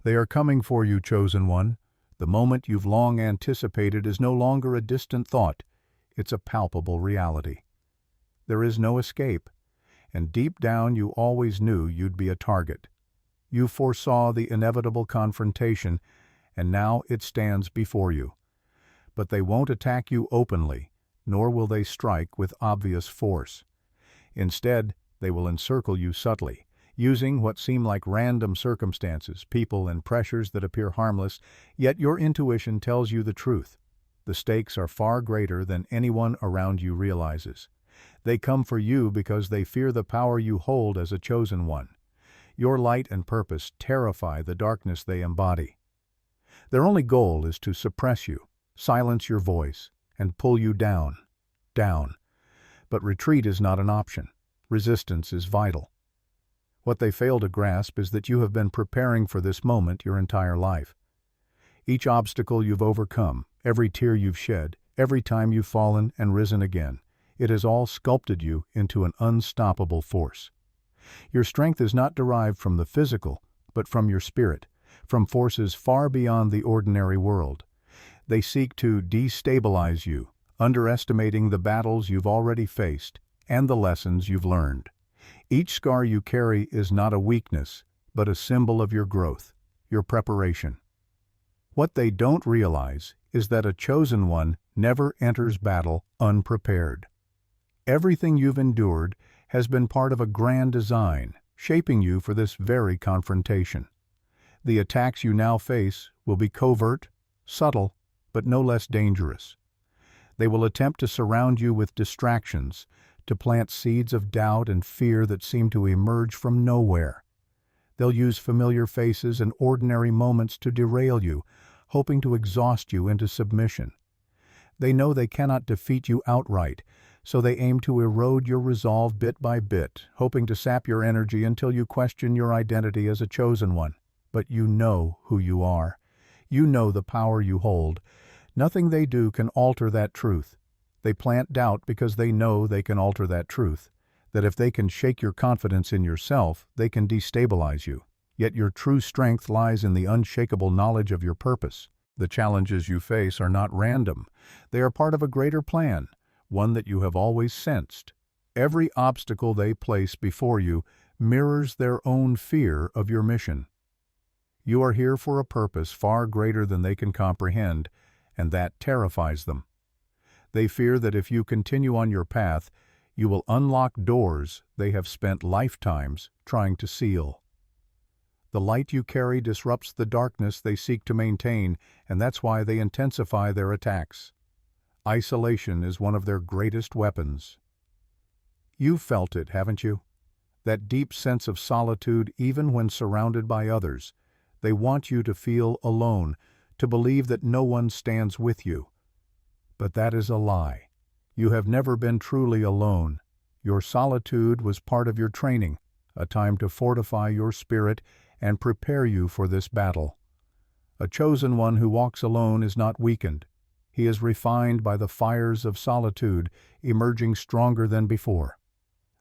They are coming for you, chosen one. The moment you've long anticipated is no longer a distant thought. It's a palpable reality. There is no escape, and deep down you always knew you'd be a target. You foresaw the inevitable confrontation, and now it stands before you. But they won't attack you openly, nor will they strike with obvious force. Instead, they will encircle you subtly, using what seem like random circumstances, people, and pressures that appear harmless, yet your intuition tells you the truth. The stakes are far greater than anyone around you realizes. They come for you because they fear the power you hold as a chosen one. Your light and purpose terrify the darkness they embody. Their only goal is to suppress you, silence your voice, and pull you down. But retreat is not an option. Resistance is vital. What they fail to grasp is that you have been preparing for this moment your entire life. Each obstacle you've overcome, every tear you've shed, every time you've fallen and risen again, it has all sculpted you into an unstoppable force. Your strength is not derived from the physical, but from your spirit, from forces far beyond the ordinary world. They seek to destabilize you, underestimating the battles you've already faced and the lessons you've learned. Each scar you carry is not a weakness, but a symbol of your growth, your preparation. What they don't realize is that a chosen one never enters battle unprepared. Everything you've endured has been part of a grand design, shaping you for this very confrontation. The attacks you now face will be covert, subtle, but no less dangerous. They will attempt to surround you with distractions, to plant seeds of doubt and fear that seem to emerge from nowhere. They'll use familiar faces and ordinary moments to derail you, hoping to exhaust you into submission. They know they cannot defeat you outright, so they aim to erode your resolve bit by bit, hoping to sap your energy until you question your identity as a chosen one. But you know who you are. You know the power you hold. Nothing they do can alter that truth. They plant doubt because they know they can alter that truth, that if they can shake your confidence in yourself, they can destabilize you. Yet your true strength lies in the unshakable knowledge of your purpose. The challenges you face are not random. They are part of a greater plan, one that you have always sensed. Every obstacle they place before you mirrors their own fear of your mission. You are here for a purpose far greater than they can comprehend, and that terrifies them. They fear that if you continue on your path, you will unlock doors they have spent lifetimes trying to seal. The light you carry disrupts the darkness they seek to maintain, and that's why they intensify their attacks. Isolation is one of their greatest weapons. You've felt it, haven't you? That deep sense of solitude even when surrounded by others. They want you to feel alone, to believe that no one stands with you. But that is a lie. You have never been truly alone. Your solitude was part of your training, a time to fortify your spirit and prepare you for this battle. A chosen one who walks alone is not weakened. He is refined by the fires of solitude, emerging stronger than before.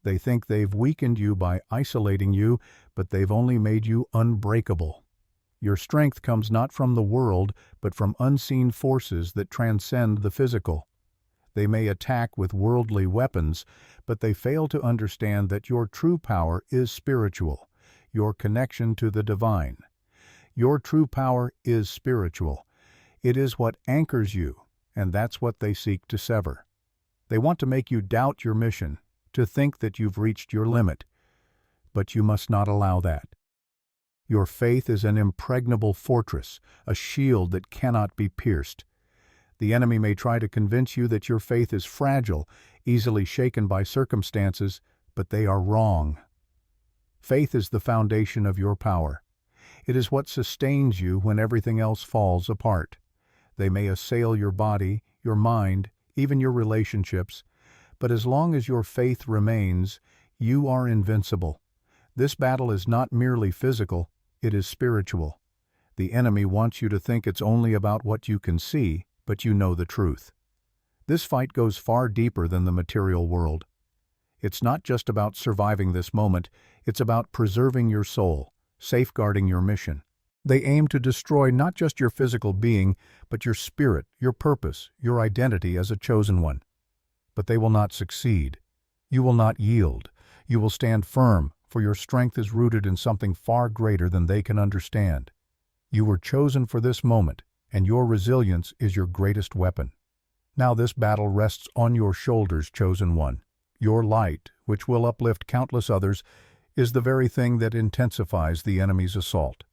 They think they've weakened you by isolating you, but they've only made you unbreakable. Your strength comes not from the world, but from unseen forces that transcend the physical. They may attack with worldly weapons, but they fail to understand that your true power is spiritual, your connection to the divine. Your true power is spiritual. It is what anchors you, and that's what they seek to sever. They want to make you doubt your mission, to think that you've reached your limit. But you must not allow that. Your faith is an impregnable fortress, a shield that cannot be pierced. The enemy may try to convince you that your faith is fragile, easily shaken by circumstances, but they are wrong. Faith is the foundation of your power. It is what sustains you when everything else falls apart. They may assail your body, your mind, even your relationships, but as long as your faith remains, you are invincible. This battle is not merely physical, it is spiritual. The enemy wants you to think it's only about what you can see, but you know the truth. This fight goes far deeper than the material world. It's not just about surviving this moment, it's about preserving your soul, safeguarding your mission, They aim to destroy not just your physical being, but your spirit, your purpose, your identity as a chosen one. But they will not succeed. You will not yield. You will stand firm, for your strength is rooted in something far greater than they can understand. You were chosen for this moment, and your resilience is your greatest weapon. Now this battle rests on your shoulders, chosen one. Your light, which will uplift countless others, is the very thing that intensifies the enemy's assault.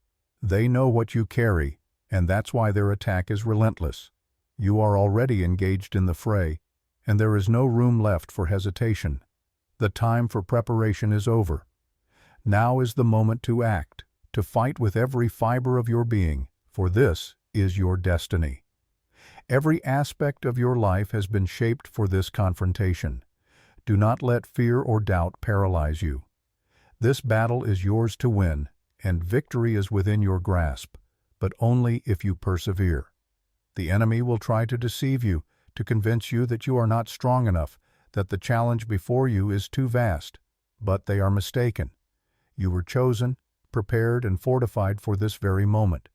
They know what you carry, and that's why their attack is relentless. You are already engaged in the fray, and there is no room left for hesitation. The time for preparation is over. Now is the moment to act, to fight with every fiber of your being, for this is your destiny. Every aspect of your life has been shaped for this confrontation. Do not let fear or doubt paralyze you. This battle is yours to win, and victory is within your grasp, but only if you persevere. The enemy will try to deceive you, to convince you that you are not strong enough, that the challenge before you is too vast, but they are mistaken. You were chosen, prepared, and fortified for this very moment.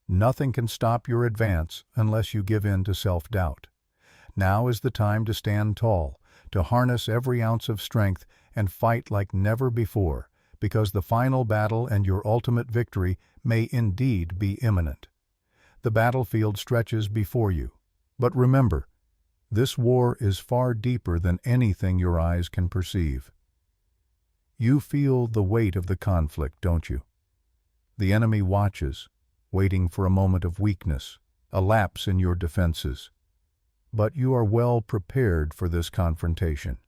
Nothing can stop your advance unless you give in to self-doubt. Now is the time to stand tall, to harness every ounce of strength and fight like never before, because the final battle and your ultimate victory may indeed be imminent. The battlefield stretches before you. But remember, this war is far deeper than anything your eyes can perceive. You feel the weight of the conflict, don't you? The enemy watches, waiting for a moment of weakness, a lapse in your defenses. But you are well prepared for this confrontation.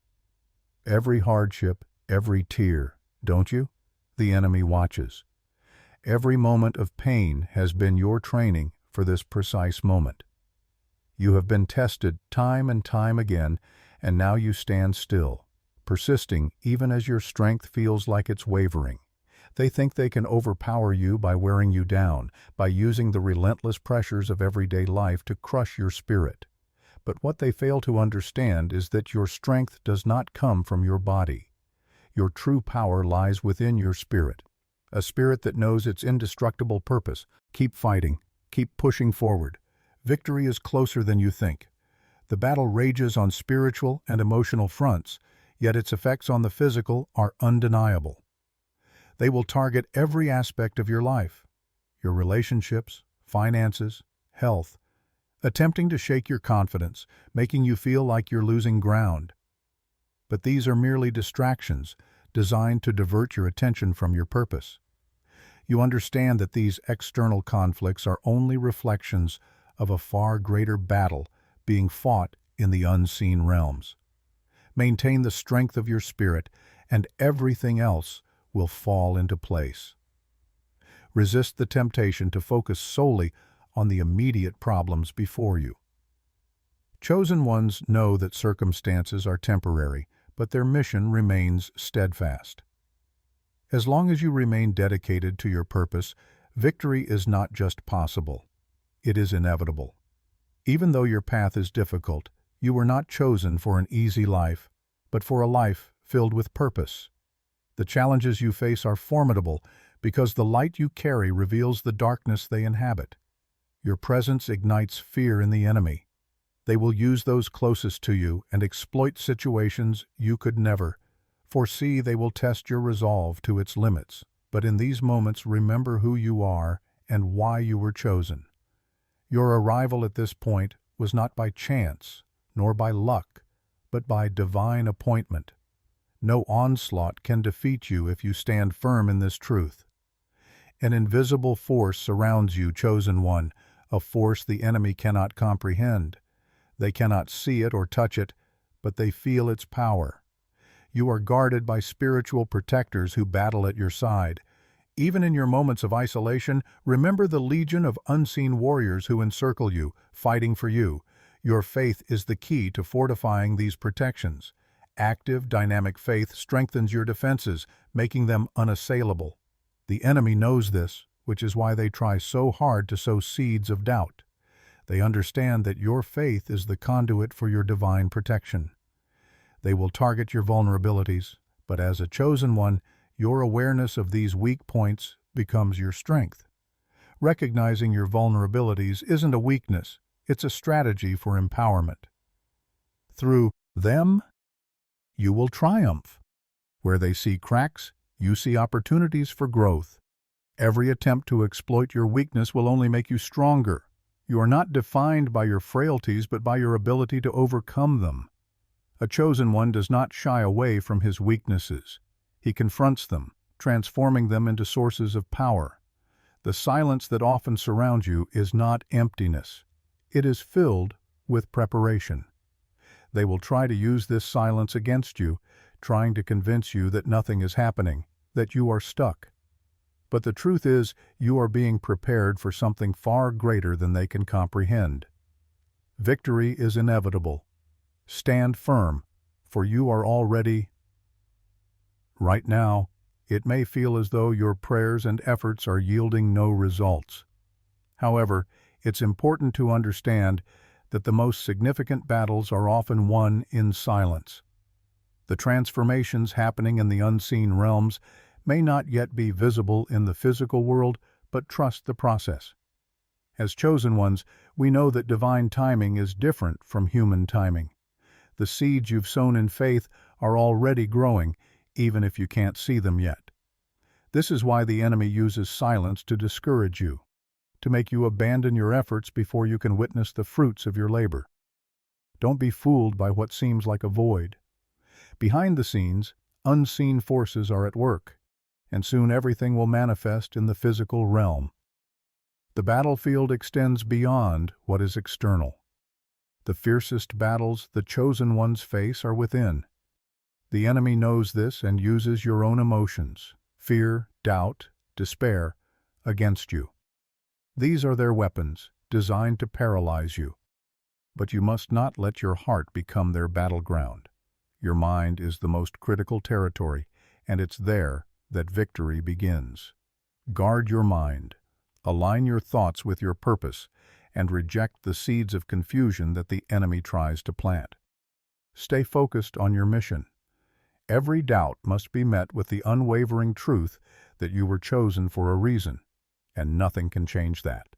Every hardship, every tear, don't you? The enemy watches. Every moment of pain has been your training for this precise moment. You have been tested time and time again, and now you stand still, persisting even as your strength feels like it's wavering. They think they can overpower you by wearing you down, by using the relentless pressures of everyday life to crush your spirit. But what they fail to understand is that your strength does not come from your body. Your true power lies within your spirit, a spirit that knows its indestructible purpose. Keep fighting, keep pushing forward. Victory is closer than you think. The battle rages on spiritual and emotional fronts, yet its effects on the physical are undeniable. They will target every aspect of your life, your relationships, finances, health, attempting to shake your confidence, making you feel like you're losing ground. But these are merely distractions designed to divert your attention from your purpose. You understand that these external conflicts are only reflections of a far greater battle being fought in the unseen realms. Maintain the strength of your spirit, and everything else will fall into place. Resist the temptation to focus solely on the immediate problems before you. Chosen ones know that circumstances are temporary, but their mission remains steadfast. As long as you remain dedicated to your purpose, victory is not just possible, it is inevitable. Even though your path is difficult, you were not chosen for an easy life, but for a life filled with purpose. The challenges you face are formidable because the light you carry reveals the darkness they inhabit. Your presence ignites fear in the enemy. They will use those closest to you and exploit situations you could never foresee. They will test your resolve to its limits. But in these moments, remember who you are and why you were chosen. Your arrival at this point was not by chance, nor by luck, but by divine appointment. No onslaught can defeat you if you stand firm in this truth. An invisible force surrounds you, chosen one, a force the enemy cannot comprehend. They cannot see it or touch it, but they feel its power. You are guarded by spiritual protectors who battle at your side. Even in your moments of isolation, remember the legion of unseen warriors who encircle you, fighting for you. Your faith is the key to fortifying these protections. Active, dynamic faith strengthens your defenses, making them unassailable. The enemy knows this, which is why they try so hard to sow seeds of doubt. They understand that your faith is the conduit for your divine protection. They will target your vulnerabilities, but as a chosen one, your awareness of these weak points becomes your strength. Recognizing your vulnerabilities isn't a weakness, it's a strategy for empowerment. Through them, you will triumph. Where they see cracks, you see opportunities for growth. Every attempt to exploit your weakness will only make you stronger. You are not defined by your frailties but by your ability to overcome them. A chosen one does not shy away from his weaknesses. He confronts them, transforming them into sources of power. The silence that often surrounds you is not emptiness. It is filled with preparation. They will try to use this silence against you, trying to convince you that nothing is happening, that you are stuck. But the truth is, you are being prepared for something far greater than they can comprehend. Victory is inevitable. Stand firm, for you are already. Right now, it may feel as though your prayers and efforts are yielding no results. However, it's important to understand that the most significant battles are often won in silence. The transformations happening in the unseen realms may not yet be visible in the physical world, but trust the process. As chosen ones, we know that divine timing is different from human timing. The seeds you've sown in faith are already growing, even if you can't see them yet. This is why the enemy uses silence to discourage you, to make you abandon your efforts before you can witness the fruits of your labor. Don't be fooled by what seems like a void. Behind the scenes, unseen forces are at work, and soon everything will manifest in the physical realm. The battlefield extends beyond what is external. The fiercest battles the chosen ones face are within. The enemy knows this and uses your own emotions, fear, doubt, despair, against you. These are their weapons, designed to paralyze you. But you must not let your heart become their battleground. Your mind is the most critical territory, and it's there that victory begins. Guard your mind, align your thoughts with your purpose, and reject the seeds of confusion that the enemy tries to plant. Stay focused on your mission. Every doubt must be met with the unwavering truth that you were chosen for a reason, and nothing can change that.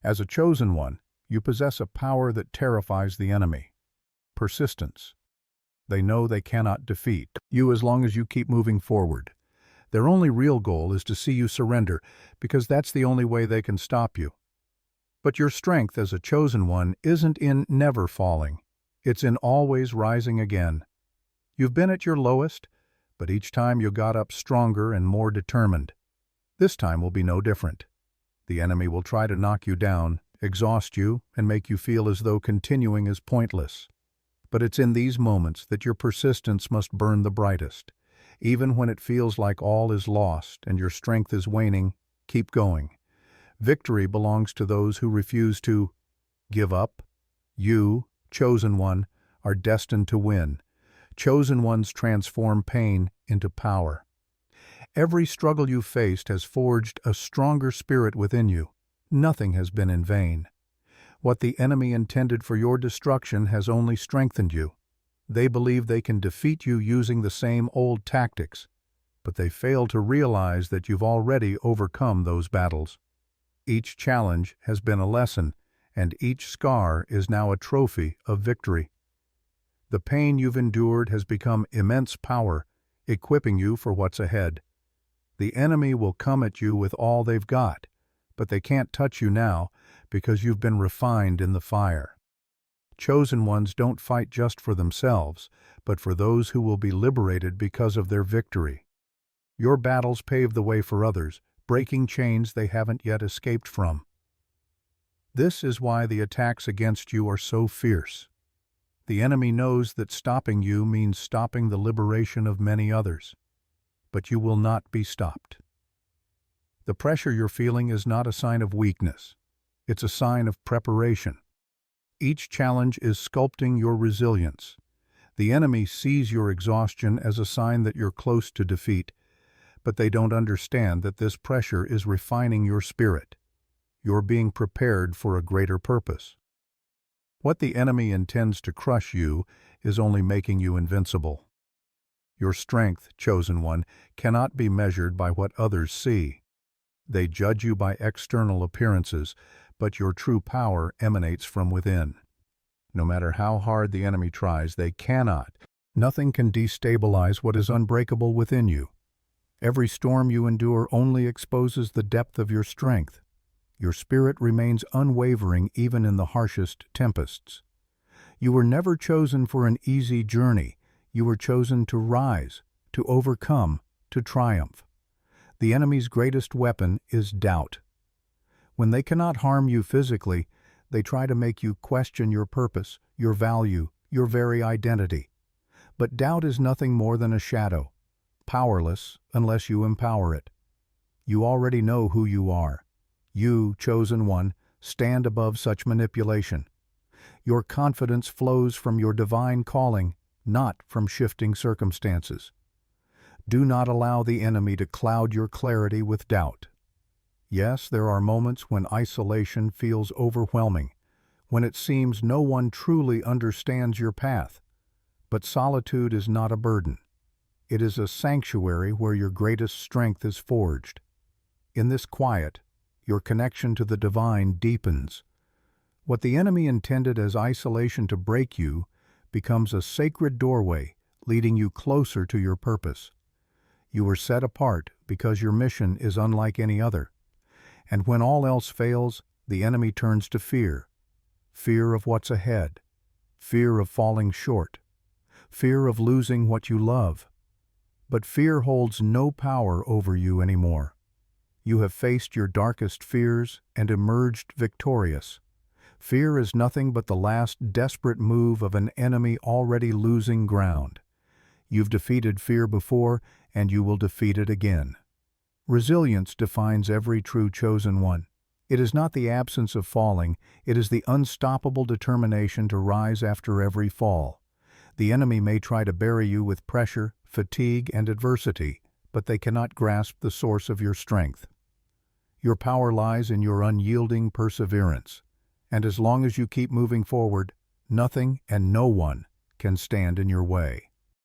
As a chosen one, you possess a power that terrifies the enemy: persistence. They know they cannot defeat you as long as you keep moving forward. Their only real goal is to see you surrender, because that's the only way they can stop you. But your strength as a chosen one isn't in never falling. It's in always rising again. You've been at your lowest, but each time you got up stronger and more determined. This time will be no different. The enemy will try to knock you down, exhaust you, and make you feel as though continuing is pointless. But it's in these moments that your persistence must burn the brightest. Even when it feels like all is lost and your strength is waning, keep going. Victory belongs to those who refuse to give up. You, chosen one, are destined to win. Chosen ones transform pain into power. Every struggle you've faced has forged a stronger spirit within you. Nothing has been in vain. What the enemy intended for your destruction has only strengthened you. They believe they can defeat you using the same old tactics, but they fail to realize that you've already overcome those battles. Each challenge has been a lesson, and each scar is now a trophy of victory. The pain you've endured has become immense power, equipping you for what's ahead. The enemy will come at you with all they've got, but they can't touch you now because you've been refined in the fire. Chosen ones don't fight just for themselves, but for those who will be liberated because of their victory. Your battles pave the way for others, breaking chains they haven't yet escaped from. This is why the attacks against you are so fierce. The enemy knows that stopping you means stopping the liberation of many others. But you will not be stopped. The pressure you're feeling is not a sign of weakness. It's a sign of preparation. Each challenge is sculpting your resilience. The enemy sees your exhaustion as a sign that you're close to defeat, but they don't understand that this pressure is refining your spirit. You're being prepared for a greater purpose. What the enemy intends to crush you is only making you invincible. Your strength, chosen one, cannot be measured by what others see. They judge you by external appearances, but your true power emanates from within. No matter how hard the enemy tries, they cannot. Nothing can destabilize what is unbreakable within you. Every storm you endure only exposes the depth of your strength. Your spirit remains unwavering even in the harshest tempests. You were never chosen for an easy journey. You were chosen to rise, to overcome, to triumph. The enemy's greatest weapon is doubt. When they cannot harm you physically, they try to make you question your purpose, your value, your very identity. But doubt is nothing more than a shadow, powerless unless you empower it. You already know who you are. You, chosen one, stand above such manipulation. Your confidence flows from your divine calling, not from shifting circumstances. Do not allow the enemy to cloud your clarity with doubt. Yes, there are moments when isolation feels overwhelming, when it seems no one truly understands your path. But solitude is not a burden. It is a sanctuary where your greatest strength is forged. In this quiet, your connection to the divine deepens. What the enemy intended as isolation to break you becomes a sacred doorway leading you closer to your purpose. You were set apart because your mission is unlike any other. And when all else fails, the enemy turns to fear. Fear of what's ahead. Fear of falling short. Fear of losing what you love. But fear holds no power over you anymore. You have faced your darkest fears and emerged victorious. Fear is nothing but the last desperate move of an enemy already losing ground. You've defeated fear before, and you will defeat it again. Resilience defines every true chosen one. It is not the absence of falling, it is the unstoppable determination to rise after every fall. The enemy may try to bury you with pressure, fatigue, and adversity, but they cannot grasp the source of your strength. Your power lies in your unyielding perseverance, and as long as you keep moving forward, nothing and no one can stand in your way.